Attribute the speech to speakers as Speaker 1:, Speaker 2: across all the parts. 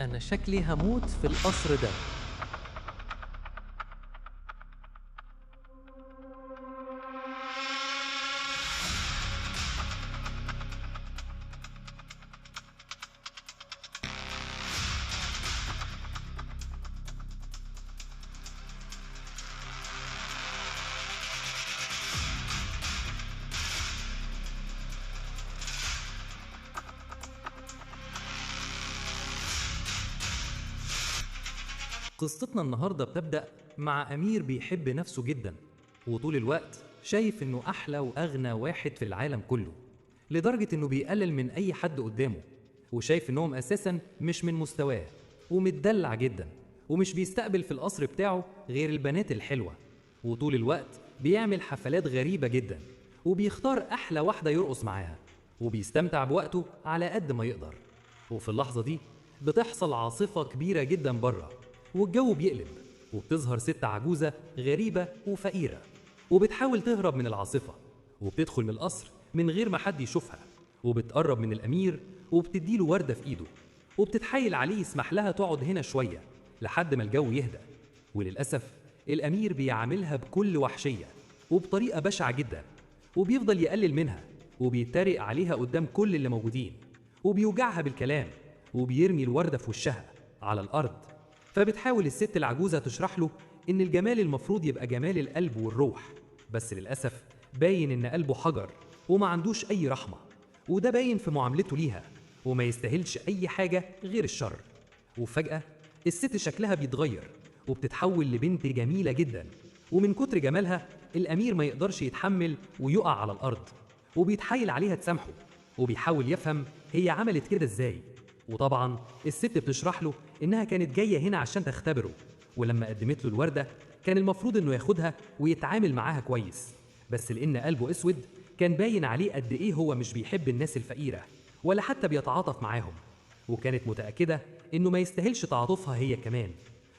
Speaker 1: أنا شكلي هموت في القصر ده. قصتنا النهاردة بتبدأ مع أمير بيحب نفسه جدا، وطول الوقت شايف إنه أحلى وأغنى واحد في العالم كله، لدرجة إنه بيقلل من أي حد قدامه، وشايف إنهم أساسا مش من مستواه، ومتدلع جدا، ومش بيستقبل في القصر بتاعه غير البنات الحلوة، وطول الوقت بيعمل حفلات غريبة جدا، وبيختار أحلى واحدة يرقص معاها، وبيستمتع بوقته على قد ما يقدر. وفي اللحظة دي بتحصل عاصفة كبيرة جدا بره، والجو بيقلب، وبتظهر ست عجوزة غريبة وفقيرة، وبتحاول تهرب من العاصفة، وبتدخل من القصر من غير ما حد يشوفها، وبتقرب من الأمير وبتديله وردة في إيده، وبتتحايل عليه يسمح لها تقعد هنا شوية لحد ما الجو يهدى. وللأسف الأمير بيعاملها بكل وحشية وبطريقة بشعة جدا، وبيفضل يقلل منها، وبيتريق عليها قدام كل اللي موجودين، وبيوجعها بالكلام، وبيرمي الوردة في وشها على الأرض. فبتحاول الست العجوزة تشرح له إن الجمال المفروض يبقى جمال القلب والروح، بس للأسف باين إن قلبه حجر وما عندوش أي رحمة، وده باين في معاملته ليها، وما يستاهلش أي حاجة غير الشر. وفجأة الست شكلها بيتغير، وبتتحول لبنت جميلة جدا، ومن كتر جمالها الأمير ما يقدرش يتحمل ويقع على الأرض، وبيتحايل عليها تسامحه، وبيحاول يفهم هي عملت كده إزاي. وطبعا الست بتشرح له إنها كانت جاية هنا عشان تختبره، ولما قدمت له الوردة كان المفروض إنه ياخدها ويتعامل معاها كويس، بس لأن قلبه أسود كان باين عليه قد إيه هو مش بيحب الناس الفقيرة ولا حتى بيتعاطف معاهم، وكانت متأكدة إنه ما يستاهلش تعاطفها هي كمان.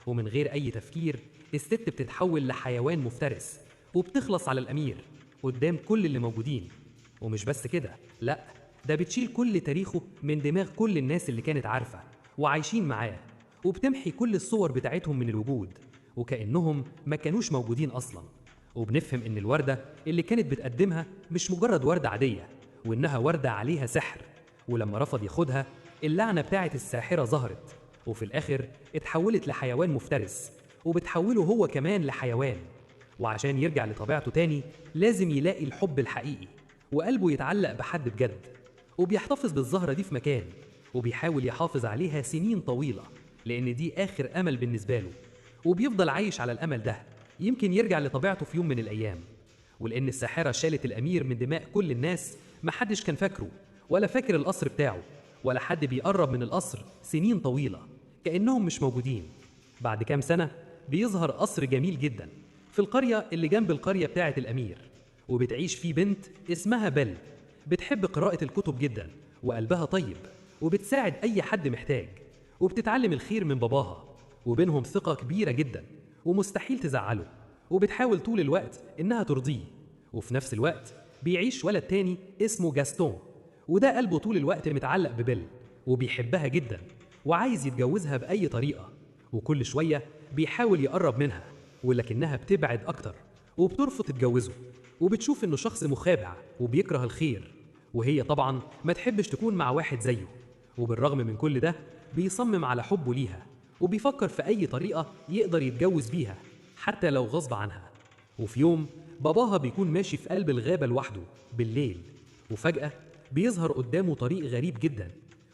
Speaker 1: ومن غير أي تفكير الست بتتحول لحيوان مفترس، وبتخلص على الأمير قدام كل اللي موجودين. ومش بس كده، لأ، ده بتشيل كل تاريخه من دماغ كل الناس اللي كانت عارفة وعايشين معاه، وبتمحي كل الصور بتاعتهم من الوجود، وكأنهم ما كانوش موجودين أصلا. وبنفهم إن الوردة اللي كانت بتقدمها مش مجرد وردة عادية، وإنها وردة عليها سحر، ولما رفض ياخدها اللعنة بتاعت الساحرة ظهرت، وفي الآخر اتحولت لحيوان مفترس، وبتحوله هو كمان لحيوان. وعشان يرجع لطبيعته تاني لازم يلاقي الحب الحقيقي، وقلبه يتعلق بحد بجد، وبيحتفظ بالزهرة دي في مكان، وبيحاول يحافظ عليها سنين طويلة، لأن دي آخر أمل بالنسبة له، وبيفضل عايش على الأمل ده يمكن يرجع لطبيعته في يوم من الأيام. ولأن الساحرة شالت الأمير من دماء كل الناس، محدش كان فاكره ولا فاكر القصر بتاعه، ولا حد بيقرب من القصر سنين طويلة كأنهم مش موجودين. بعد كام سنة بيظهر قصر جميل جدا في القرية اللي جنب القرية بتاعة الأمير، وبتعيش فيه بنت اسمها بل، بتحب قراءة الكتب جدا، وقلبها طيب، وبتساعد أي حد محتاج، وبتتعلم الخير من باباها، وبينهم ثقة كبيرة جدا ومستحيل تزعله، وبتحاول طول الوقت إنها ترضيه. وفي نفس الوقت بيعيش ولد تاني اسمه جاستون، وده قلبه طول الوقت متعلق ببيل، وبيحبها جدا وعايز يتجوزها بأي طريقة، وكل شوية بيحاول يقرب منها، ولكنها بتبعد أكتر وبترفض تتجوزه، وبتشوف إنه شخص مخادع وبيكره الخير، وهي طبعا ما تحبش تكون مع واحد زيه. وبالرغم من كل ده بيصمم على حبه ليها، وبيفكر في أي طريقة يقدر يتجوز بيها حتى لو غصب عنها. وفي يوم باباها بيكون ماشي في قلب الغابة لوحده بالليل، وفجأة بيظهر قدامه طريق غريب جدا،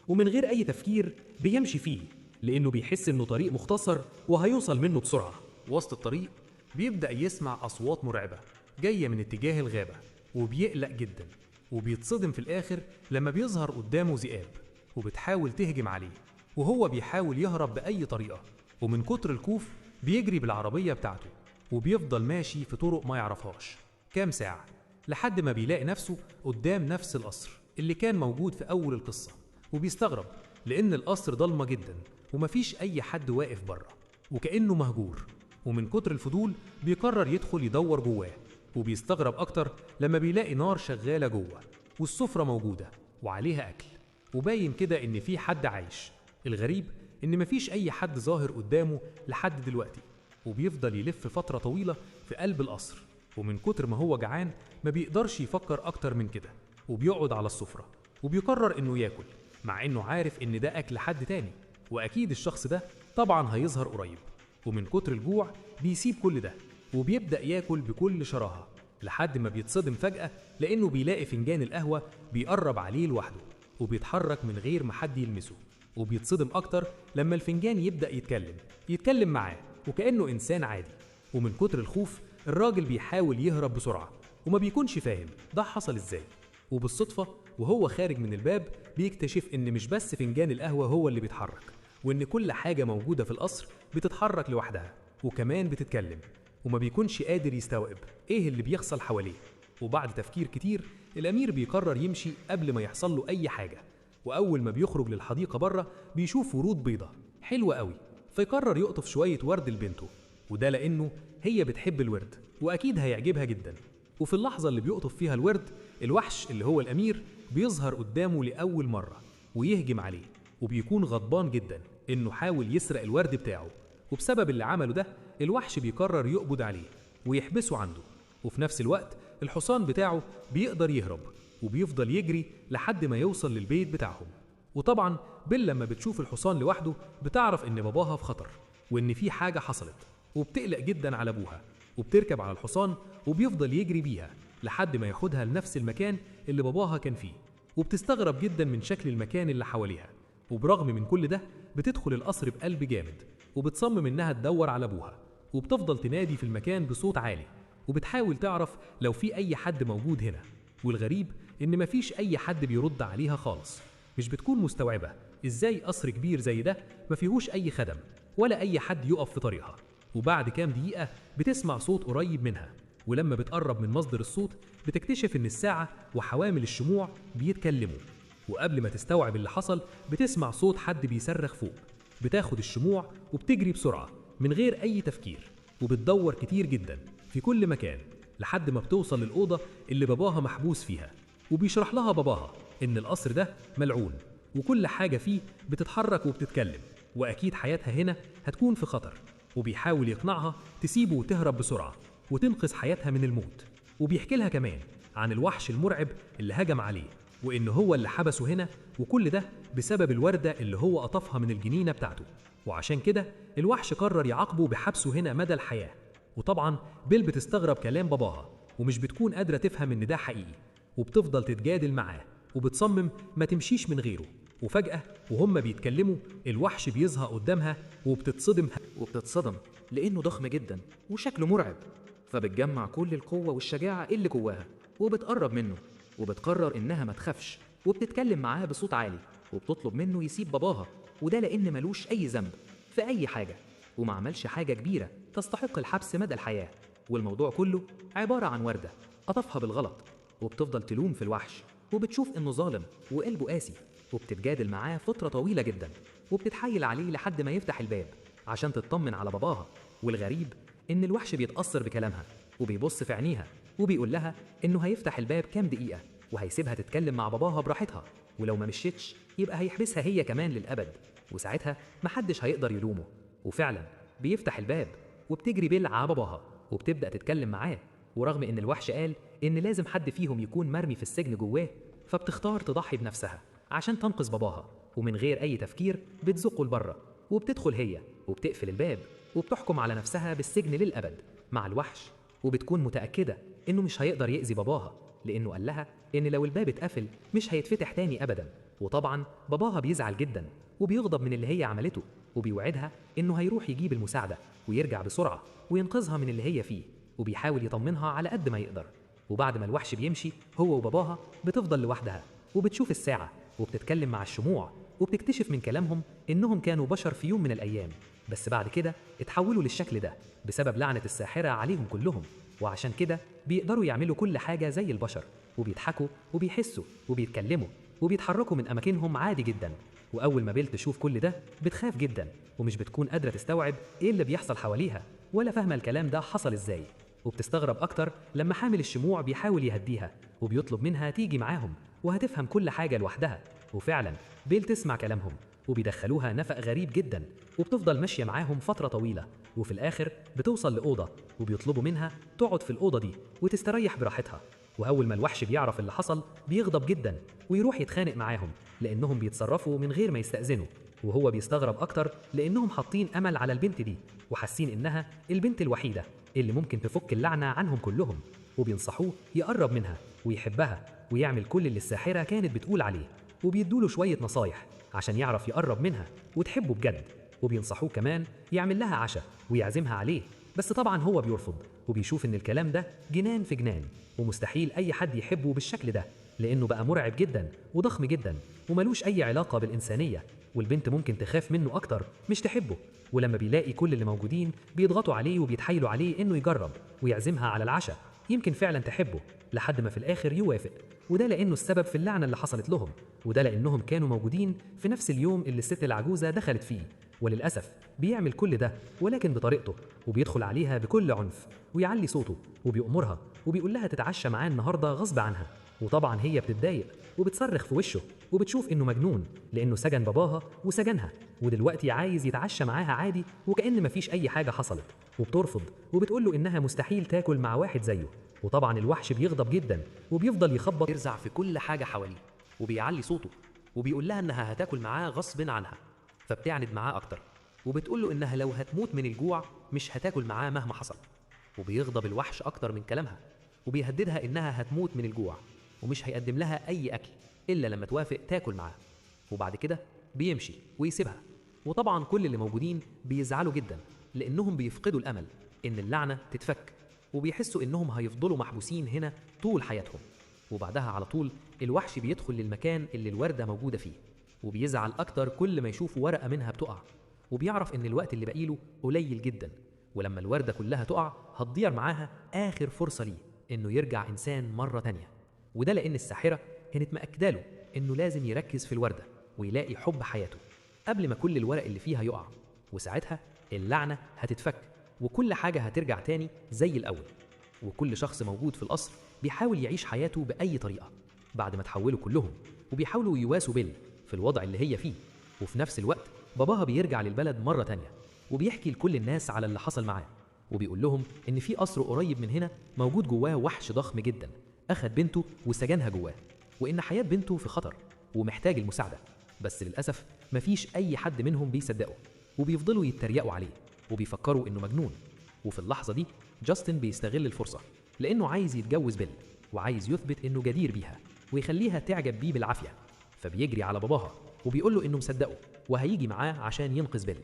Speaker 1: ومن غير أي تفكير بيمشي فيه، لأنه بيحس إنه طريق مختصر وهيوصل منه بسرعة.
Speaker 2: وسط الطريق بيبدأ يسمع أصوات مرعبة جاية من اتجاه الغابة، وبيقلق جدا، وبيتصدم في الآخر لما بيظهر قدامه ذئاب وبتحاول تهجم عليه، وهو بيحاول يهرب بأي طريقة، ومن كتر الخوف بيجري بالعربية بتاعته، وبيفضل ماشي في طرق ما يعرفهاش كام ساعة لحد ما بيلاقي نفسه قدام نفس القصر اللي كان موجود في أول القصة، وبيستغرب لأن القصر ضلمة جدا ومفيش أي حد واقف بره وكأنه مهجور. ومن كتر الفضول بيقرر يدخل يدور جواه، وبيستغرب أكتر لما بيلاقي نار شغالة جوه، والسفرة موجودة وعليها أكل، وباين كده إن في حد عايش. الغريب إن مفيش أي حد ظاهر قدامه لحد دلوقتي، وبيفضل يلف فترة طويلة في قلب القصر، ومن كتر ما هو جعان ما بيقدرش يفكر أكتر من كده، وبيقعد على السفرة وبيقرر إنه ياكل، مع إنه عارف إن ده أكل حد تاني، وأكيد الشخص ده طبعا هيظهر قريب. ومن كتر الجوع بيسيب كل ده وبيبدأ ياكل بكل شراهة، لحد ما بيتصدم فجأة لأنه بيلاقي فنجان القهوة بيقرب عليه لوحده وبيتحرك من غير ما حد يلمسه. وبيتصدم أكتر لما الفنجان يبدأ يتكلم معاه وكأنه إنسان عادي. ومن كتر الخوف الراجل بيحاول يهرب بسرعة وما بيكونش فاهم ده حصل إزاي. وبالصدفة وهو خارج من الباب بيكتشف إن مش بس فنجان القهوة هو اللي بيتحرك، وإن كل حاجة موجودة في القصر بتتحرك لوحدها وكمان بتتكلم، وما بيكونش قادر يستوعب إيه اللي بيحصل حواليه. وبعد تفكير كتير الأمير بيقرر يمشي قبل ما يحصل له أي حاجة. وأول ما بيخرج للحديقة بره بيشوف ورود بيضة حلوة قوي، فيقرر يقطف شوية ورد لبنته، وده لأنه هي بتحب الورد وأكيد هيعجبها جدا. وفي اللحظة اللي بيقطف فيها الورد الوحش اللي هو الأمير بيظهر قدامه لأول مرة ويهجم عليه، وبيكون غضبان جدا إنه حاول يسرق الورد بتاعه، وبسبب اللي عمله ده الوحش بيقرر يقبض عليه ويحبسه عنده. وفي نفس الوقت الحصان بتاعه بيقدر يهرب وبيفضل يجري لحد ما يوصل للبيت بتاعهم. وطبعا بيل لما بتشوف الحصان لوحده بتعرف إن باباها في خطر وإن في حاجة حصلت، وبتقلق جدا على أبوها، وبتركب على الحصان وبيفضل يجري بيها لحد ما ياخدها لنفس المكان اللي باباها كان فيه. وبتستغرب جدا من شكل المكان اللي حواليها، وبرغم من كل ده بتدخل القصر بقلب جامد وبتصمم إنها تدور على أبوها، وبتفضل تنادي في المكان بصوت عالي وبتحاول تعرف لو في أي حد موجود هنا. والغريب إن مفيش أي حد بيرد عليها خالص. مش بتكون مستوعبة إزاي قصر كبير زي ده ما فيهوش أي خدم ولا أي حد يقف في طريقها. وبعد كام دقيقة بتسمع صوت قريب منها، ولما بتقرب من مصدر الصوت بتكتشف إن الساعة وحوامل الشموع بيتكلموا. وقبل ما تستوعب اللي حصل بتسمع صوت حد بيصرخ فوق. بتاخد الشموع وبتجري بسرعة من غير أي تفكير، وبتدور كتير جدا في كل مكان لحد ما بتوصل للأوضة اللي باباها محبوس فيها. وبيشرح لها باباها إن القصر ده ملعون وكل حاجة فيه بتتحرك وبتتكلم، وأكيد حياتها هنا هتكون في خطر. وبيحاول يقنعها تسيبه وتهرب بسرعة وتنقذ حياتها من الموت. وبيحكي لها كمان عن الوحش المرعب اللي هجم عليه، وإنه هو اللي حبسه هنا، وكل ده بسبب الوردة اللي هو قطفها من الجنينة بتاعته. وعشان كده الوحش قرر يعاقبه بحبسه هنا مدى الحياة. وطبعا بيل بتستغرب كلام باباها ومش بتكون قادرة تفهم إن ده حقيقي، وبتفضل تتجادل معاه وبتصمم ما تمشيش من غيره. وفجأة وهم بيتكلموا الوحش بيظهر قدامها
Speaker 3: وبتتصدم لأنه ضخم جدا وشكله مرعب، فبتجمع كل القوة والشجاعة اللي جواها وبتقرب منه، وبتقرر إنها ما تخافش، وبتتكلم معاه بصوت عالي وبتطلب منه يسيب باباها، وده لأن ملوش أي ذنب في أي حاجة وما عملش حاجة كبيرة تستحق الحبس مدى الحياة، والموضوع كله عبارة عن وردة قطفها بالغلط. وبتفضل تلوم في الوحش وبتشوف إنه ظالم وقلبه قاسي، وبتتجادل معاه فترة طويلة جدا وبتتحايل عليه لحد ما يفتح الباب عشان تطمن على باباها. والغريب إن الوحش بيتأثر بكلامها وبيبص في عينيها وبيقول لها إنه هيفتح الباب كام دقيقة وهيسيبها تتكلم مع باباها براحتها، ولو ما مشيتش يبقى هيحبسها هي كمان للأبد، وساعتها محدش هيقدر يلومه. وفعلا بيفتح الباب وبتجري بيل على باباها وبتبدأ تتكلم معاه. ورغم إن الوحش قال إن لازم حد فيهم يكون مرمي في السجن جواه، فبتختار تضحي بنفسها عشان تنقذ باباها، ومن غير أي تفكير بتزقه لبره وبتدخل هي وبتقفل الباب وبتحكم على نفسها بالسجن للأبد مع الوحش. وبتكون متأكدة إنه مش هيقدر يأذي باباها لأنه قال لها إن لو الباب اتقفل مش هيتفتح تاني أبدا. وطبعا باباها بيزعل جدا وبيغضب من اللي هي عملته، وبيوعدها إنه هيروح يجيب المساعدة ويرجع بسرعة وينقذها من اللي هي فيه، وبيحاول يطمنها على قد ما يقدر. وبعد ما الوحش بيمشي هو وباباها بتفضل لوحدها وبتشوف الساعة وبتتكلم مع الشموع، وبتكتشف من كلامهم إنهم كانوا بشر في يوم من الأيام، بس بعد كده اتحولوا للشكل ده بسبب لعنة الساحرة عليهم كلهم. وعشان كده بيقدروا يعملوا كل حاجة زي البشر، وبيضحكوا وبيحسوا وبيتكلموا وبيتحركوا من أماكنهم عادي جدا. وأول ما بيل تشوف كل ده بتخاف جدا ومش بتكون قادرة تستوعب إيه اللي بيحصل حواليها ولا فاهمة الكلام ده حصل إزاي. وبتستغرب أكتر لما حامل الشموع بيحاول يهديها وبيطلب منها تيجي معاهم وهتفهم كل حاجة لوحدها. وفعلا بيل تسمع كلامهم
Speaker 4: وبيدخلوها نفق غريب جدا، وبتفضل ماشية معاهم فترة طويلة، وفي الآخر بتوصل لأوضة وبيطلبوا منها تقعد في الأوضة دي وتستريح براحتها. وأول ما الوحش بيعرف اللي حصل بيغضب جدا ويروح يتخانق معاهم لأنهم بيتصرفوا من غير ما يستأذنوا، وهو بيستغرب أكتر لأنهم حاطين أمل على البنت دي وحاسين إنها البنت الوحيدة اللي ممكن تفك اللعنة عنهم كلهم، وبينصحوه يقرب منها ويحبها ويعمل كل اللي الساحرة كانت بتقول عليه، وبيدوله شوية نصايح عشان يعرف يقرب منها وتحبه بجد، وبينصحوه كمان يعمل لها عشاء ويعزمها عليه. بس طبعا هو بيرفض وبيشوف إن الكلام ده جنان في جنان، ومستحيل أي حد يحبه بالشكل ده لأنه بقى مرعب جدا وضخم جدا وملوش أي علاقة بالإنسانية، والبنت ممكن تخاف منه أكتر مش تحبه. ولما بيلاقي كل اللي موجودين بيضغطوا عليه وبيتحايلوا عليه إنه يجرب ويعزمها على العشاء يمكن فعلا تحبه، لحد ما في الآخر يوافق، وده لأنه السبب في اللعنة اللي حصلت لهم، وده لأنهم كانوا موجودين في نفس اليوم اللي الست العجوزة دخلت فيه. وللأسف بيعمل كل ده ولكن بطريقته، وبيدخل عليها بكل عنف ويعلي صوته وبيأمرها وبيقول لها تتعشى معاه النهارده غصب عنها، وطبعا هي بتتضايق وبتصرخ في وشه وبتشوف انه مجنون لانه سجن باباها وسجنها ودلوقتي عايز يتعشى معاها عادي وكأن مفيش اي حاجه حصلت، وبترفض وبتقول له انها مستحيل تاكل مع واحد زيه. وطبعا الوحش بيغضب جدا وبيفضل يخبط
Speaker 5: يرزع في كل حاجة حواليه وبيعلي صوته وبيقول لها إنها هتاكل معاه غصب عنها، فبتعند معاه أكتر وبتقول له إنها لو هتموت من الجوع مش هتاكل معاه مهما حصل. وبيغضب الوحش أكتر من كلامها وبيهددها إنها هتموت من الجوع ومش هيقدم لها أي أكل إلا لما توافق تاكل معاه، وبعد كده بيمشي ويسيبها. وطبعا كل اللي موجودين بيزعلوا جدا لأنهم بيفقدوا الأمل إن اللعنة تتفك، وبيحسوا إنهم هيفضلوا محبوسين هنا طول حياتهم. وبعدها على طول الوحش بيدخل للمكان اللي الوردة موجودة فيه، وبيزعل أكتر كل ما يشوف ورقة منها بتقع، وبيعرف إن الوقت اللي باقيله قليل جدا، ولما الوردة كلها تقع هتضيع معاها آخر فرصة ليه إنه يرجع إنسان مرة تانية. وده لأن الساحرة كانت مأكداله إنه لازم يركز في الوردة ويلاقي حب حياته قبل ما كل الورق اللي فيها يقع، وساعتها اللعنة هتتفك وكل حاجة هترجع تاني زي الأول. وكل شخص موجود في القصر بيحاول يعيش حياته بأي طريقة بعد ما تحولوا كلهم، وبيحاولوا يواسوا بيل في الوضع اللي هي فيه. وفي نفس الوقت باباها بيرجع للبلد مرة تانية وبيحكي لكل الناس على اللي حصل معاه، وبيقول لهم إن في قصر قريب من هنا موجود جواه وحش ضخم جدا أخد بنته وسجنها جواه، وإن حياة بنته في خطر ومحتاج المساعدة. بس للأسف مفيش أي حد منهم بيصدقه وبيفضلوا يتريقوا عليه وبيفكروا إنه مجنون. وفي اللحظة دي جاستن بيستغل الفرصة لأنه عايز يتجوز بيل وعايز يثبت إنه جدير بيها ويخليها تعجب بيه بالعافية، فبيجري على باباها وبيقول له إنه مصدقه وهيجي معاه عشان ينقذ بيل.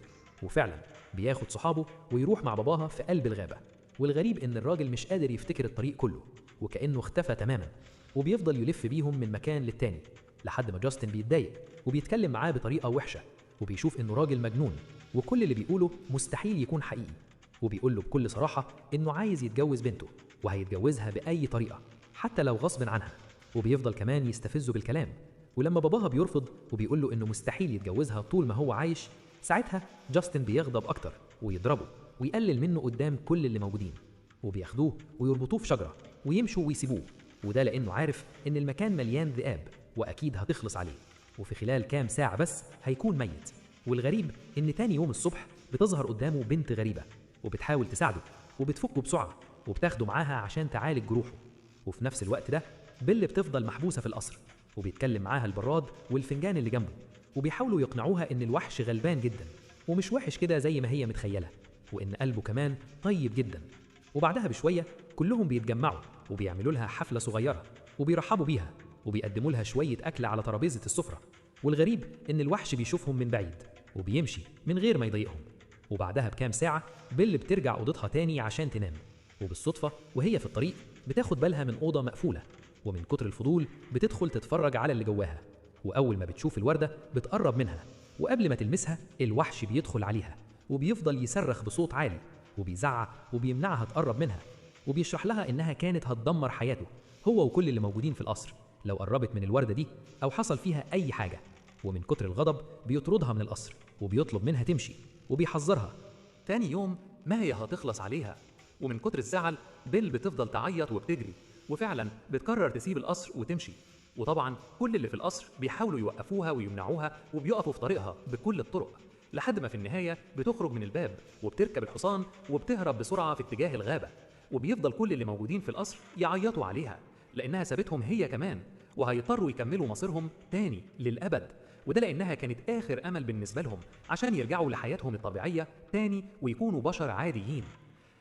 Speaker 5: وفعلا بياخد صحابه ويروح مع باباها في قلب الغابة، والغريب إن الراجل مش قادر يفتكر الطريق كله وكأنه اختفى تماما، وبيفضل يلف بيهم من مكان للتاني لحد ما جاستن بيتضايق وبيتكلم معاه بطريقة وحشة، وبيشوف إنه راجل مجنون وكل اللي بيقوله مستحيل يكون حقيقي، وبيقول له بكل صراحة إنه عايز يتجوز بنته وهيتجوزها بأي طريقة حتى لو غصب عنها، وبيفضل كمان يستفزه بالكلام. ولما باباها بيرفض وبيقول له إنه مستحيل يتجوزها طول ما هو عايش، ساعتها جاستن بيغضب أكتر ويضربه ويقلل منه قدام كل اللي موجودين، وبياخدوه ويربطوه في شجرة ويمشوا ويسيبوه، وده لأنه عارف إن المكان مليان ذئاب وأكيد هتخلص عليه وفي خلال كام ساعة بس هيكون ميت. والغريب إن تاني يوم الصبح بتظهر قدامه بنت غريبة وبتحاول تساعده وبتفكه بسرعة وبتاخده معاها عشان تعالج جروحه. وفي نفس الوقت ده بيل بتفضل محبوسة في القصر وبيتكلم معاها البراد والفنجان اللي جنبه، وبيحاولوا يقنعوها إن الوحش غلبان جدا ومش وحش كده زي ما هي متخيلة، وإن قلبه كمان طيب جدا. وبعدها بشوية كلهم بيتجمعوا وبيعملوا لها حفلة صغيرة وبيرحبوا بيها وبيقدموا لها شوية أكل على ترابيزة السفرة. والغريب إن الوحش بيشوفهم من بعيد وبيمشي من غير ما يضايقهم. وبعدها بكام ساعة بيل بترجع أوضتها تاني عشان تنام، وبالصدفة وهي في الطريق بتاخد بالها من أوضة مقفولة، ومن كتر الفضول بتدخل تتفرج على اللي جواها. وأول ما بتشوف الوردة بتقرب منها، وقبل ما تلمسها الوحش بيدخل عليها وبيفضل يصرخ بصوت عالي وبيزعق وبيمنعها تقرب منها، وبيشرح لها إنها كانت هتدمر حياته هو وكل اللي موجودين في القصر لو قربت من الوردة دي أو حصل فيها أي حاجة. ومن كتر الغضب بيطردها من القصر وبيطلب منها تمشي وبيحذرها.
Speaker 1: تاني يوم ما هي هتخلص عليها، ومن كتر الزعل بيل بتفضل تعيط وبتجري، وفعلا بتقرر تسيب القصر وتمشي.
Speaker 5: وطبعا كل اللي في القصر بيحاولوا يوقفوها ويمنعوها وبيقفوا في طريقها بكل الطرق، لحد ما في النهاية بتخرج من الباب وبتركب الحصان وبتهرب بسرعة في اتجاه الغابة. وبيفضل كل اللي موجودين في القصر يعيطوا عليها لأنها سابتهم هي كمان، وهيضطروا يكملوا مصيرهم تاني للأبد. وده لأنها كانت آخر أمل بالنسبة لهم عشان يرجعوا لحياتهم الطبيعية تاني ويكونوا بشر عاديين.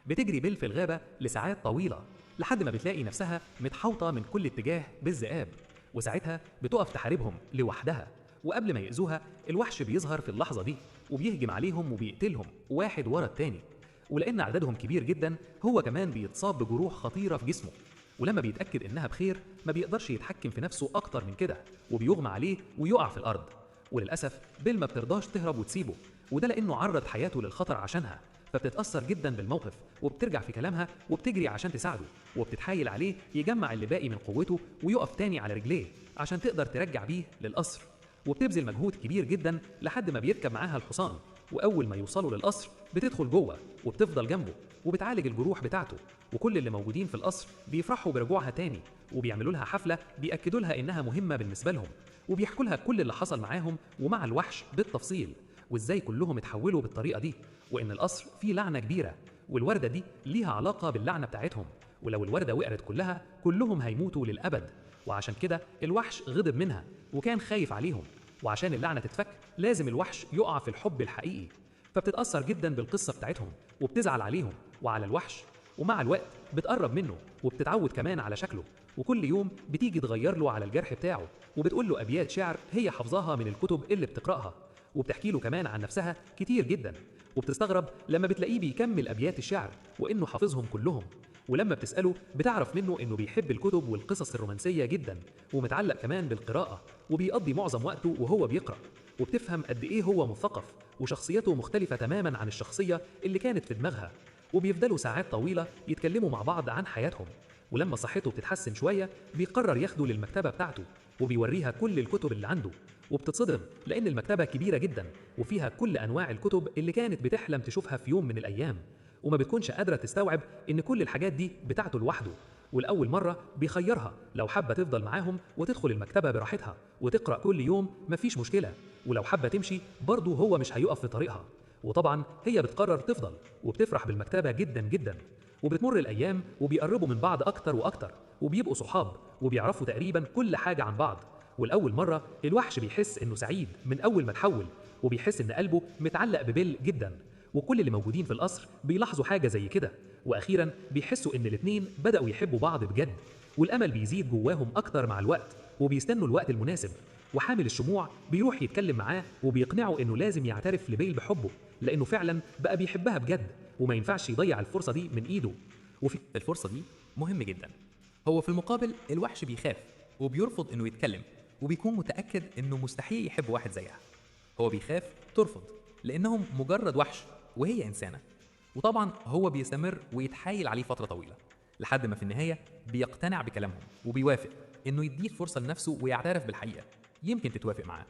Speaker 5: بتجري بيل في الغابة لساعات طويلة لحد ما بتلاقي نفسها متحوطة من كل اتجاه بالذئاب، وساعتها بتقف تحاربهم لوحدها. وقبل ما يأذوها الوحش بيظهر في اللحظة دي وبيهجم عليهم وبيقتلهم واحد ورا التاني. ولأن عددهم كبير جدا هو كمان بيتصاب بجروح خطيرة في جسمه، ولما بيتأكد إنها بخير ما بيقدرش يتحكم في نفسه أكتر من كده وبيغمى عليه ويقع في الأرض. وللأسف بيل ما بترضاش تهرب وتسيبه، وده لأنه عرض حياته للخطر عشانها، فبتتأثر جدا بالموقف وبترجع في كلامها وبتجري عشان تساعده، وبتتحايل عليه يجمع اللي باقي من قوته ويقف تاني على رجليه عشان تقدر ترجع بيه للقصر. وبتبذل مجهود كبير جدا لحد ما بيركب معاها الحصان، وأول ما يوصلوا للقصر بتدخل جوه وبتفضل جنبه وبتعالج الجروح بتاعته. وكل اللي موجودين في القصر بيفرحوا برجوعها تاني وبيعملوا لها حفلة بيأكدوا لها إنها مهمة بالنسبة لهم، وبيحكوا لها كل اللي حصل معاهم ومع الوحش بالتفصيل، وإزاي كلهم اتحولوا بالطريقة دي، وإن القصر فيه لعنة كبيرة والوردة دي ليها علاقة باللعنة بتاعتهم، ولو الوردة وقعت كلها كلهم هيموتوا للأبد. وعشان كده الوحش غضب منها وكان خايف عليهم، وعشان اللعنة تتفك لازم الوحش يقع في الحب الحقيقي. فبتتأثر جدا بالقصة بتاعتهم وبتزعل عليهم وعلى الوحش، ومع الوقت بتقرب منه وبتتعود كمان على شكله، وكل يوم بتيجي تغير له على الجرح بتاعه وبتقول له أبيات شعر هي حافظاها من الكتب اللي بتقرأها، وبتحكي له كمان عن نفسها كتير جدا، وبتستغرب لما بتلاقيه بيكمل أبيات الشعر وإنه حافظهم كلهم. ولما بتسأله بتعرف منه إنه بيحب الكتب والقصص الرومانسية جدا ومتعلق كمان بالقراءة، وبيقضي معظم وقته وهو بيقرأ. وبتفهم قد إيه هو مثقف وشخصيته مختلفة تماما عن الشخصية اللي كانت في دماغها، وبيفضلوا ساعات طويلة يتكلموا مع بعض عن حياتهم. ولما صحته بتتحسن شوية بيقرر ياخده للمكتبة بتاعته وبيوريها كل الكتب اللي عنده، وبتتصدم لأن المكتبة كبيرة جدا وفيها كل أنواع الكتب اللي كانت بتحلم تشوفها في يوم من الأيام، وما بتكونش قادرة تستوعب إن كل الحاجات دي بتاعته لوحده. والأول مرة بيخيرها لو حابة تفضل معاهم وتدخل المكتبة براحتها وتقرأ كل يوم مفيش مشكلة، ولو حابة تمشي برضه هو مش هيقف في طريقها. وطبعا هي بتقرر تفضل وبتفرح بالمكتبة جدا جدا. وبتمر الأيام وبيقربوا من بعض أكتر وأكتر وبيبقوا صحاب وبيعرفوا تقريبا كل حاجة عن بعض. والأول مرة الوحش بيحس إنه سعيد من أول ما تحول، وبيحس إن قلبه متعلق ببيل جدا، وكل اللي موجودين في القصر بيلاحظوا حاجة زي كده، وأخيرا بيحسوا إن الاتنين بدأوا يحبوا بعض بجد. والأمل بيزيد جواهم أكتر مع الوقت وبيستنوا الوقت المناسب، وحامل الشموع بيروح يتكلم معاه وبيقنعه إنه لازم يعترف لبيل بحبه لأنه فعلا بقى بيحبها بجد وما ينفعش يضيع الفرصة دي من إيده.
Speaker 6: وفي الفرصة دي مهم جدا. هو في المقابل الوحش بيخاف وبيرفض إنه يتكلم، وبيكون متأكد إنه مستحيل يحب واحد زيها. هو بيخاف ترفض لأنهم مجرد وحش وهي إنسانة. وطبعا هو بيستمر ويتحايل عليه فترة طويلة لحد ما في النهاية بيقتنع بكلامهم وبيوافق إنه يديك فرصة لنفسه ويعترف بالحقيقة، يمكن تتوافق معاه.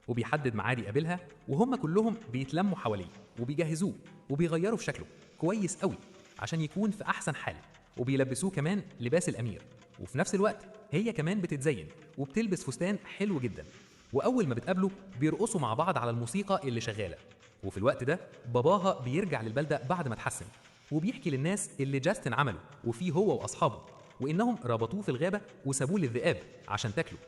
Speaker 6: وبيحدد ميعاد يقابلها وهم كلهم بيتلموا حواليه وبيجهزوه وبيغيروا في شكله كويس قوي عشان يكون في أحسن حال، وبيلبسوه كمان لباس الأمير، وفي نفس الوقت هي كمان بتتزين وبتلبس فستان حلو جدا. وأول ما بتقابله بيرقصوا مع بعض على الموسيقى اللي شغالة. وفي الوقت ده باباها بيرجع للبلدة بعد ما اتحسن وبيحكي للناس اللي جاستن عمله وفيه هو وأصحابه، وإنهم ربطوه في الغابة وسابوه للذئاب عشان تاكله.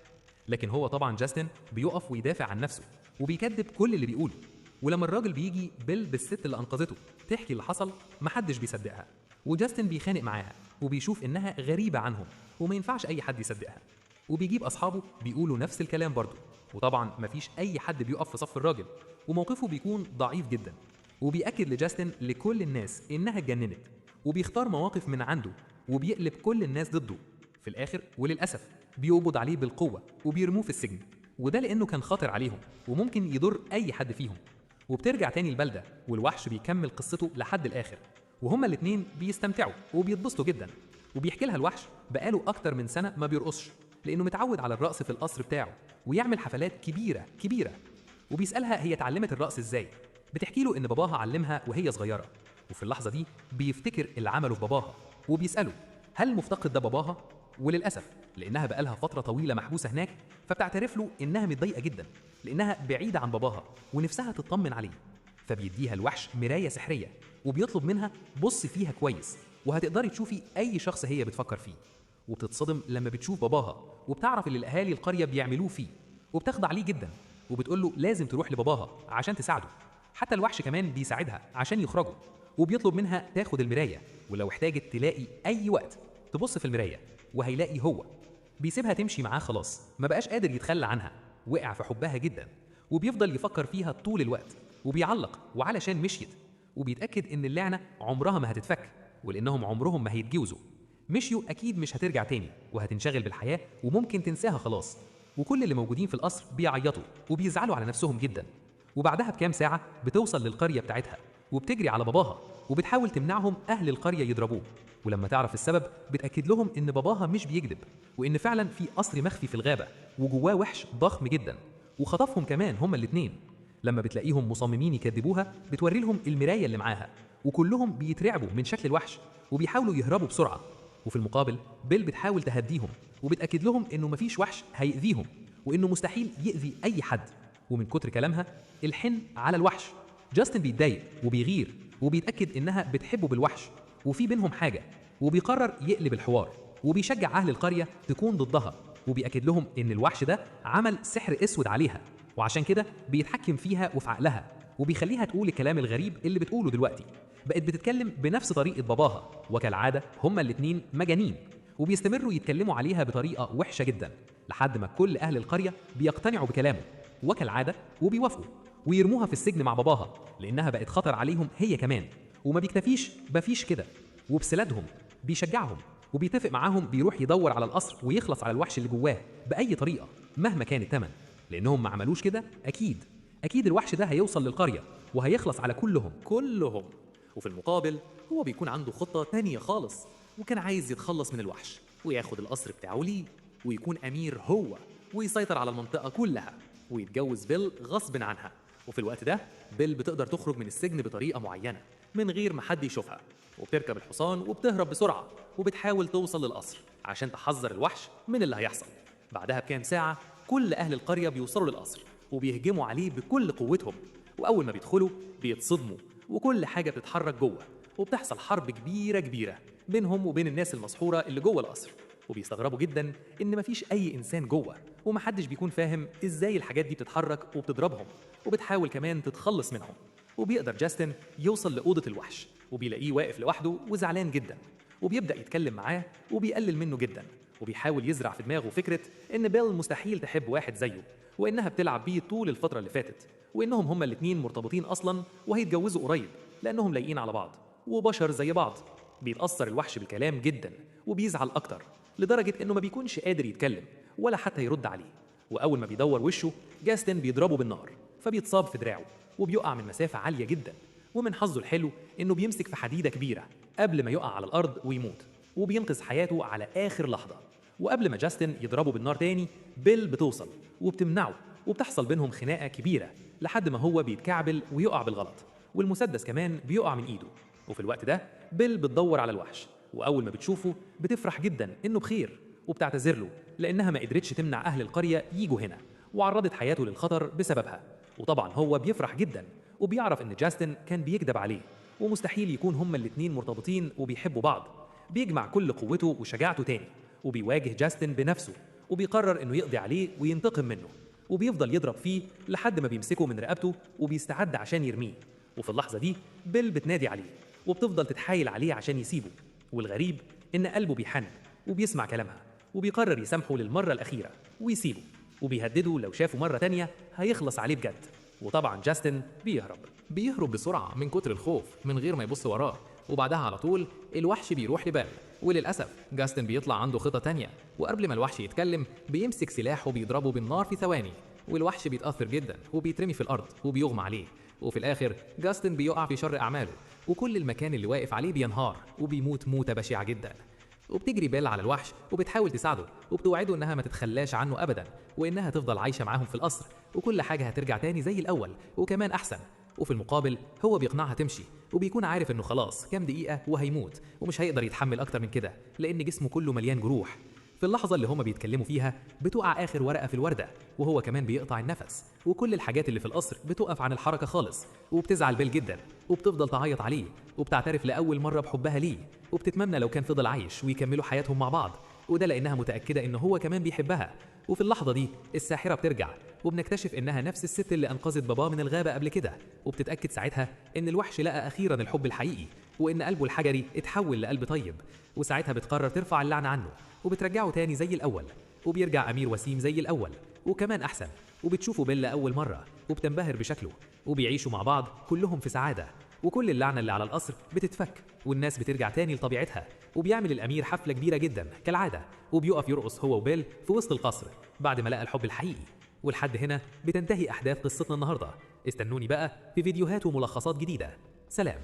Speaker 6: لكن هو طبعا جاستن بيقف ويدافع عن نفسه وبيكذب كل اللي بيقوله. ولما الراجل بيجي بيل بالست اللي أنقذته تحكي اللي حصل محدش بيصدقها، وجاستن بيخانق معاها وبيشوف إنها غريبة عنهم وما ينفعش أي حد يصدقها. وبيجيب أصحابه بيقولوا نفس الكلام برضه، وطبعا مفيش أي حد بيقف في صف الراجل وموقفه بيكون ضعيف جدا. وبيأكد لجاستن لكل الناس إنها اتجننت، وبيختار مواقف من عنده وبيقلب كل الناس ضده في الآخر. وللأسف بيقبض عليه بالقوة وبيرموه في السجن، وده لأنه كان خاطر عليهم وممكن يضر أي حد فيهم. وبترجع تاني البلدة والوحش بيكمل قصته لحد الآخر، وهما الاتنين بيستمتعوا وبيتبسطوا جدا. وبيحكي لها الوحش بقاله أكتر من سنة ما بيرقصش لأنه متعود على الرقص في القصر بتاعه ويعمل حفلات كبيرة كبيرة. وبيسألها هي اتعلمت الرقص ازاي، بتحكي له إن باباها علمها وهي صغيرة. وفي اللحظة دي بيفتكر اللي عمله في باباها وبيسأله هل المفتقد ده باباها؟ وللأسف
Speaker 5: لانها بقالها فتره طويله محبوسه هناك، فبتعترف له انها متضايقه جدا لانها بعيده عن باباها ونفسها تطمن عليه. فبيديها الوحش مرايه سحريه وبيطلب منها بص فيها كويس وهتقدري تشوفي اي شخص هي بتفكر فيه. وبتتصدم لما بتشوف باباها وبتعرف اللي الاهالي القريه بيعملوه فيه، وبتخضع ليه جدا وبتقول له لازم تروح لباباها عشان تساعده. حتى الوحش كمان بيساعدها عشان يخرجوا، وبيطلب منها تاخد المرايه ولو احتاجت تلاقي اي وقت تبص في المرايه وهيلاقي هو. بيسيبها تمشي معاه خلاص، ما بقاش قادر يتخلى عنها، وقع في حبها جدا وبيفضل يفكر فيها طول الوقت وبيعلق وعلشان مشيت، وبيتاكد ان اللعنه عمرها ما هتتفك ولانهم عمرهم ما هيتجوزوا. مشيوا اكيد مش هترجع تاني وهتنشغل بالحياه وممكن تنساها خلاص. وكل اللي موجودين في القصر بيعيطوا وبيزعلوا على نفسهم جدا. وبعدها بكام ساعه بتوصل للقريه بتاعتها وبتجري على باباها وبتحاول تمنعهم اهل القريه يضربوه. ولما تعرف السبب بتاكد لهم ان باباها مش بيكذب، وان فعلا في قصر مخفي في الغابه وجواه وحش ضخم جدا وخطفهم كمان هما الاثنين. لما بتلاقيهم مصممين يكذبوها بتوري لهم المرايه اللي معاها، وكلهم بيترعبوا من شكل الوحش وبيحاولوا يهربوا بسرعه. وفي المقابل بيل بتحاول تهديهم وبتاكد لهم انه مفيش وحش هيأذيهم وانه مستحيل يأذي اي حد. ومن كتر كلامها الحن على الوحش جاستن بيتضايق وبيغير وبيتاكد انها بتحبه بالوحش وفي بينهم حاجه، وبيقرر يقلب الحوار وبيشجع اهل القريه تكون ضدها، وبيأكد لهم ان الوحش ده عمل سحر اسود عليها وعشان كده بيتحكم فيها وفي عقلها وبيخليها تقول الكلام الغريب اللي بتقوله دلوقتي. بقت بتتكلم بنفس طريقه باباها، وكالعاده هما الاتنين مجانين وبيستمروا يتكلموا عليها بطريقه وحشه جدا لحد ما كل اهل القريه بيقتنعوا بكلامه وكالعاده وبيوافقوا ويرموها في السجن مع باباها لانها بقت خطر عليهم هي كمان. وما بيكتفيش بفيش كده، وبسلادهم بيشجعهم وبيتفق معاهم بيروح يدور على القصر ويخلص على الوحش اللي جواه باي طريقه مهما كان الثمن، لانهم ما عملوش كده اكيد الوحش ده هيوصل للقريه وهيخلص على كلهم. وفي المقابل هو بيكون عنده خطة تانية خالص، وكان عايز يتخلص من الوحش وياخد القصر بتاعه ليه ويكون أمير هو ويسيطر على المنطقة كلها ويتجوز بيل غصب عنها. وفي الوقت ده بيل بتقدر تخرج من السجن بطريقة معينة من غير ما حد يشوفها، وبتركب الحصان وبتهرب بسرعة وبتحاول توصل للقصر عشان تحذر الوحش من اللي هيحصل. بعدها بكام ساعة كل أهل القرية بيوصلوا للقصر وبيهجموا عليه بكل قوتهم، وأول ما بيدخلوا بيتصدموا وكل حاجة بتتحرك جوه، وبتحصل حرب كبيرة بينهم وبين الناس المسحورة اللي جوه القصر. وبيستغربوا جدا إن مفيش أي إنسان جوه ومحدش بيكون فاهم إزاي الحاجات دي بتتحرك وبتضربهم، وبتحاول كمان تتخلص منهم. وبيقدر جاستن يوصل لأوضة الوحش وبيلاقيه واقف لوحده وزعلان جدا، وبيبدأ يتكلم معاه وبيقلل منه جدا، وبيحاول يزرع في دماغه فكرة إن بيل مستحيل تحب واحد زيه وإنها بتلعب بيه طول الفترة اللي فاتت، وإنهم هما الاتنين مرتبطين أصلاً وهيتجوزوا قريب لأنهم لايقين على بعض وبشر زي بعض. بيتأثر الوحش بالكلام جدا وبيزعل أكتر لدرجة إنه ما بيكونش قادر يتكلم ولا حتى يرد عليه. وأول ما بيدور وشه جاستن بيضربه بالنار فبيتصاب في دراعه وبيقع من مسافة عالية جدا. ومن حظه الحلو إنه بيمسك في حديدة كبيرة قبل ما يقع على الأرض ويموت، وبينقذ حياته على آخر لحظة. وقبل ما جاستن يضربه بالنار تاني بيل بتوصل وبتمنعه، وبتحصل بينهم خناقة كبيرة لحد ما هو بيتكعبل ويقع بالغلط، والمسدس كمان بيقع من إيده. وفي الوقت ده بيل بتدور على الوحش، وأول ما بتشوفه بتفرح جدا إنه بخير وبتعتذر له لأنها ما قدرتش تمنع أهل القرية يجوا هنا وعرضت حياته للخطر بسببها. وطبعا هو بيفرح جدا وبيعرف إن جاستن كان بيكذب عليه ومستحيل يكون هما الاتنين مرتبطين وبيحبوا بعض. بيجمع كل قوته وشجاعته تاني وبيواجه جاستن بنفسه وبيقرر إنه يقضي عليه وينتقم منه، وبيفضل يضرب فيه لحد ما بيمسكه من رقبته وبيستعد عشان يرميه. وفي اللحظة دي بيل بتنادي عليه وبتفضل تتحايل عليه عشان يسيبه، والغريب إن قلبه بيحن وبيسمع كلامها وبيقرر يسامحه للمرة الأخيرة ويسيبه، وبيهدده لو شافه مرة تانية هيخلص عليه بجد. وطبعا جاستن
Speaker 7: بيهرب بسرعة من كتر الخوف من غير ما يبص وراه، وبعدها على طول الوحش بيروح لبال. وللأسف جاستن بيطلع عنده خطة تانية، وقبل ما الوحش يتكلم بيمسك سلاح وبيضربه بالنار في ثواني، والوحش بيتأثر جدا وبيترمي في الأرض وبيغمى عليه. وفي الآخر جاستن بيقع في شر أعماله وكل المكان اللي واقف عليه بينهار وبيموت موتة بشعة جدا. وبتجري بيل على الوحش وبتحاول تساعده وبتوعده انها ما تتخلاش عنه ابدا، وانها تفضل عايشه معاهم في القصر وكل حاجه هترجع تاني زي الاول وكمان احسن. وفي المقابل هو بيقنعها تمشي وبيكون عارف انه خلاص كام دقيقه وهيموت ومش هيقدر يتحمل اكتر من كده لان جسمه كله مليان جروح.
Speaker 5: في اللحظة اللي هما بيتكلموا فيها بتقع آخر ورقة في الوردة، وهو كمان بيقطع النفس، وكل الحاجات اللي في القصر بتقف عن الحركة خالص، وبتزعل بيل جدا، وبتفضل تعيط عليه، وبتعترف لأول مرة بحبها ليه، وبتتمنى لو كان فضل عايش ويكملوا حياتهم مع بعض، وده لأنها متأكدة إن هو كمان بيحبها. وفي اللحظة دي الساحرة بترجع، وبنكتشف إنها نفس الست اللي أنقذت باباه من الغابة قبل كده، وبتتأكد ساعتها إن الوحش لقى أخيرا الحب الحقيقي، وإن قلبه الحجري اتحول لقلب طيب، وساعتها بتقرر ترفع اللعنة عنه، وبترجعه تاني زي الأول، وبيرجع أمير وسيم زي الأول وكمان أحسن، وبتشوفوا بيل لأول مرة وبتنبهر بشكله، وبيعيشوا مع بعض كلهم في سعادة، وكل اللعنة اللي على القصر بتتفك، والناس بترجع تاني لطبيعتها، وبيعمل الأمير حفلة كبيرة جدا كالعادة، وبيقف يرقص هو وبيل في وسط القصر بعد ما لقى الحب الحقيقي. ولحد هنا بتنتهي أحداث قصتنا النهاردة. استنوني بقى في فيديوهات وملخصات جديدة. سلام.